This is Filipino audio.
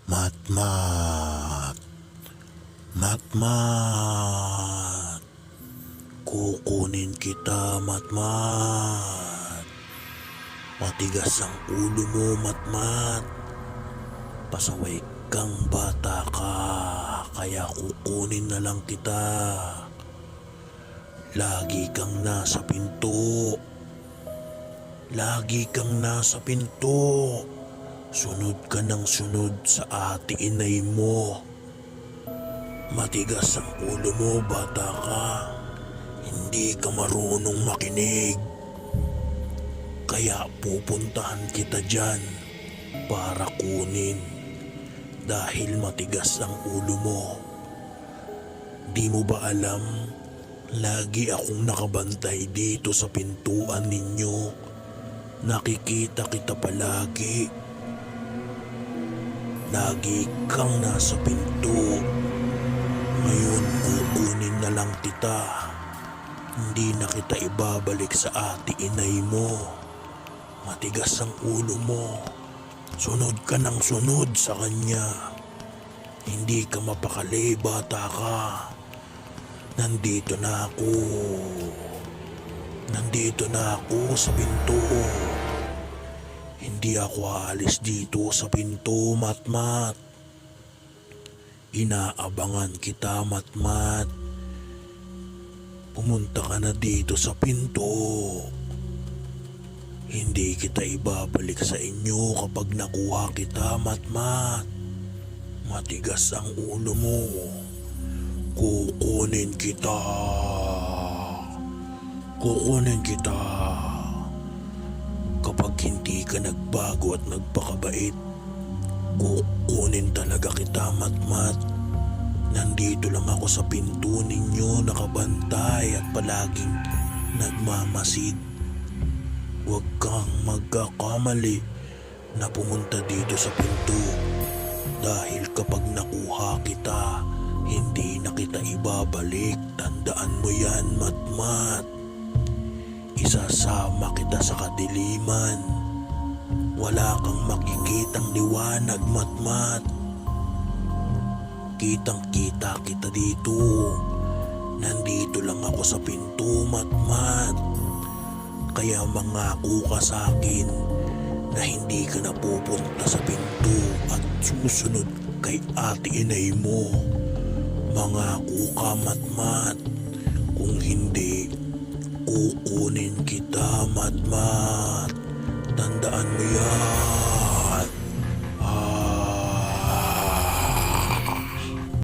Matmat, matmat, kukunin kita, matmat. Matigas ang ulo mo, matmat. Pasaway kang bata ka, kaya kukunin na lang kita. Lagi kang nasa pinto. Lagi kang nasa pinto. Sunod ka ng sunod sa ate inay mo. Matigas ang ulo mo, bata ka. Hindi ka marunong makinig. Kaya pupuntahan kita dyan para kunin dahil matigas ang ulo mo. Di mo ba alam, lagi akong nakabantay dito sa pintuan ninyo. Nakikita kita palagi. Lagi kang nasa pinto. Ngayon kukunin na lang kita. Hindi na kita ibabalik sa ate inay mo. Matigas ang ulo mo. Sunod ka ng sunod sa kanya. Hindi ka mapakali, bata ka. Nandito na ako. Nandito na ako sa pinto. Hindi ako aalis dito sa pinto, matmat. Inaabangan kita, matmat. Pumunta ka na dito sa pinto. Hindi kita ibabalik sa inyo kapag nakuha kita, matmat. Matigas ang ulo mo. Kukunin kita. Kukunin kita. Kapag hindi ka nagbago at nagpakabait, kukunin talaga kita, matmat. Nandito lang ako sa pinto ninyo, nakabantay at palaging nagmamasid. Huwag kang magkakamali na pumunta dito sa pinto. Dahil kapag nakuha kita, hindi na kita ibabalik. Tandaan mo yan, matmat. Isasama kita sa kadiliman. Wala kang makikitang liwanag, matmat. Kitang-kita kita dito. Nandito lang ako sa pinto, matmat. Kaya mangako ka sa akin na hindi ka na pupunta sa pinto at susunod kay ate inay mo. Mangako ka, matmat. Kung hindi, kukunin kita, matmat. Tandaan mo yan.